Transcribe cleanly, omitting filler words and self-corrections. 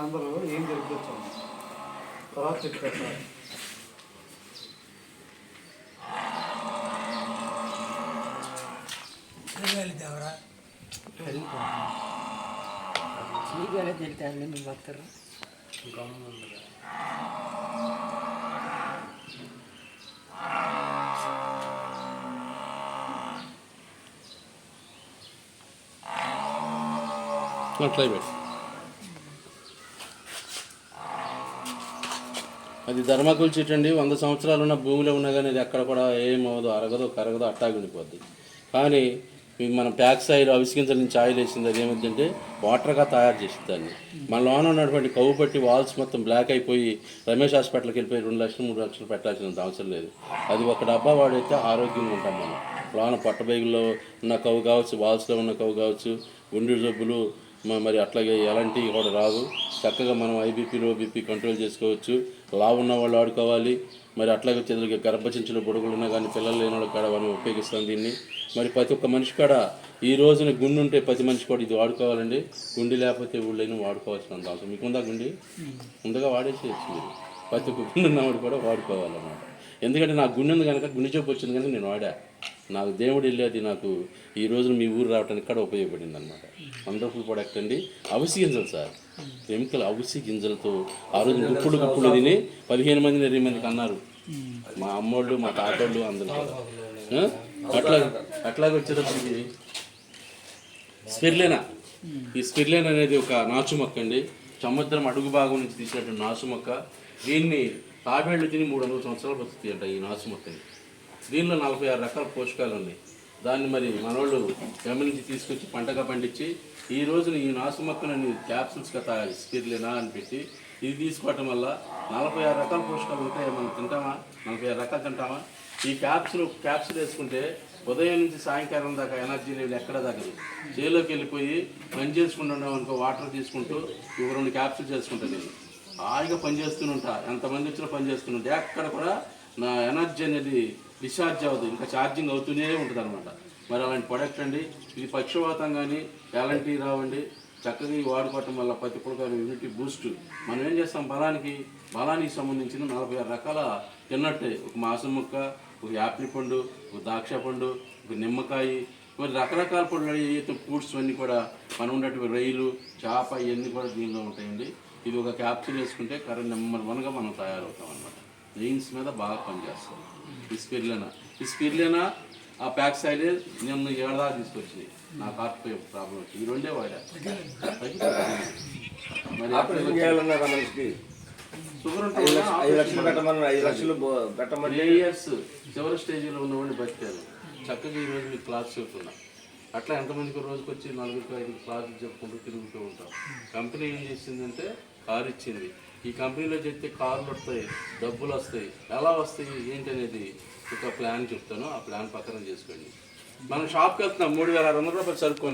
అందరూ ఏం జరుగుతాం తర్వాత చెప్తారు సార్. దేవరా చీగాలే తింటాను మీరు భక్తులు క్లైమేట్ అది ధర్మకుల చెట్టు అండి. 100 సంవత్సరాలు ఉన్న భూమిలో ఉన్నా కానీ అది ఎక్కడ కూడా ఏమవదు, అరగదో కరగదో అట్టాగి ఉండిపోద్ది. కానీ మీకు మనం ప్యాక్స్ ఆయిల్ అవిసిగింజల నుంచి ఆయిల్ వేసింది అది ఏమిటంటే వాటర్గా తయారు చేసింది దాన్ని. మన లోన ఉన్నటువంటి కొవ్వు పట్టి వాల్స్ మొత్తం బ్లాక్ అయిపోయి రమేష్ హాస్పిటల్కి వెళ్ళిపోయి 2 లక్షలు 3 లక్షలు పెట్టాల్సినంత అవసరం లేదు. అది ఒక డబ్బా వాడైతే ఆరోగ్యంగా ఉంటాం మనం. లోన పొట్టబేగుల్లో ఉన్న కొవ్వు కావచ్చు, వాల్స్లో ఉన్న కొవ్వు కావచ్చు, గుండె జబ్బులు మరి అట్లాగే ఎలాంటివి కూడా రావు. చక్కగా మనం ఐబీపీ లో బీపీ కంట్రోల్ చేసుకోవచ్చు. లావు ఉన్న వాళ్ళు వాడుకోవాలి. మరి అట్లాగే చెదురుగా గర్భచించులు బుడగలు ఉన్నా కానీ పిల్లలు లేని వాళ్ళు కూడా మనం ఉపయోగిస్తాం దీన్ని. మరి ప్రతి ఒక్క మనిషి కూడా ఈ రోజున గుండె ఉంటే ప్రతి మనిషి కూడా ఇది వాడుకోవాలండి. గుండె లేకపోతే ఊళ్ళైనా వాడుకోవాల్సినంత అవసరం. మీకు ఉందా గుండె? ముందుగా వాడేసేయచ్చు మీరు. ప్రతి ఒక్క గుండె ఉన్నవాడు కూడా వాడుకోవాలన్నమాట. ఎందుకంటే నాకు గుండె ఉంది కనుక గుండె జబ్బు వచ్చింది కనుక నేను వాడా. నాకు దేవుడు వెళ్ళేది నాకు ఈ రోజున మీ ఊరు రావడానికి కూడా ఉపయోగపడింది అనమాట. వండర్ఫుల్ ప్రోడక్ట్ అండి. అవిసి గింజలు సార్, కెమికల్ అవిసి గింజలతో ఆ రోజు గుప్పుడు తిని 15 మందిని 20 మందికి అన్నారు మా అమ్మోళ్ళు మా తాతోళ్ళు అందరూ కూడా. అట్లాగే వచ్చేటప్పటికి స్పిర్లేనా, ఈ స్పిర్లేనా అనేది ఒక నాచు మొక్క అండి. సముద్రం అడుగు భాగం నుంచి తీసినటువంటి నాచు మొక్క. దీన్ని తాబేళ్లు తిని 300 సంవత్సరాలు బతుకుతాయి అంట ఈ నాచు మొక్కని. దీనిలో 46 రకాల పోషకాలు ఉన్నాయి. దాన్ని మరి మనోళ్ళు గమనించి తీసుకొచ్చి పంటగా పండించి ఈ రోజున ఈ నాసు మొక్కలని క్యాప్సూల్స్గా తయారు స్పిర్లేనా అని పెట్టి ఇది తీసుకోవటం వల్ల 46 రకాల పోషకాలు ఉంటాయి. మనం తింటామా? 46 రకాలు తింటామా? ఈ క్యాప్సూల్ వేసుకుంటే ఉదయం నుంచి సాయంకాలం దాకా ఎనర్జీ లెవెల్ ఎక్కడ తగ్గదు. చేలోకి వెళ్ళిపోయి పని చేసుకుంటున్నాం అనుకో, వాటర్ తీసుకుంటూ 2 క్యాప్సూల్ చేసుకుంటా నేను హాయిగా పని చేస్తూనే ఉంటా. ఎంతమంది వచ్చినా పని చేస్తూనే ఉంటా. ఎక్కడ కూడా నా ఎనర్జీ అనేది డిశ్చార్జ్ అవ్వదు, ఇంకా ఛార్జింగ్ అవుతూనే ఉంటుంది అనమాట. మరి అలాంటి ప్రొడక్ట్ అండి. ఇది పక్షవాతం కానీ ఎలాంటివి రావండి. చక్కగా వాడుకోవటం వల్ల ప్రతి ఒక్కరు ఇమ్యూనిటీ బూస్ట్. మనం ఏం చేస్తాం, బలానికి సంబంధించిన 46 రకాల తిన్నట్టే. ఒక మాసం ముక్క, ఒక యాపిల్ పండు, ఒక ద్రాక్ష పండు, ఒక నిమ్మకాయ, మరి రకరకాల పండ్లు ఫ్రూట్స్ అన్నీ కూడా మనం ఉన్నటువంటి రొయ్యలు, చేప ఇవన్నీ కూడా దీనిలో ఉంటాయండి. ఇది ఒక క్యాప్సూల్ వేసుకుంటే కరెంట్ నెంబర్ 1గా మనం తయారవుతాం అనమాట. వెయిన్స్ మీద బాగా పనిచేస్తాం ఈ స్పిర్లేనా. ఆ ప్యాక్స్ ఆయిల్ నేను ఏడాది తీసుకొచ్చింది. నాకు హార్ట్ ప్రాబ్లం వచ్చింది. ఈ 2 వాడా. షుగర్ ఉంటే 5 లక్షలు లేయర్స్ చివరి స్టేజ్లో ఉన్నవాడిని బతికారు. చక్కగా ఈరోజు మీకు క్లాస్ చెప్తున్నా. అట్లా ఎంతమందికి రోజుకి వచ్చి 4-5 క్లాసులు చెప్పుకుంటూ తిరుగుతూ ఉంటాం. కంపెనీ ఏం చేసిందంటే కారు ఇచ్చింది. ఈ కంపెనీలో చెప్తే కార్లు వస్తాయి, డబ్బులు వస్తాయి. ఎలా వస్తాయి ఏంటి అనేది ఒక ప్లాన్ చెప్తాను. ఆ ప్లాన్ పక్కన చేసుకోండి. మనం షాప్కి వెళ్తున్నాం, 3600 రూపాయలు సరుకున్నాం.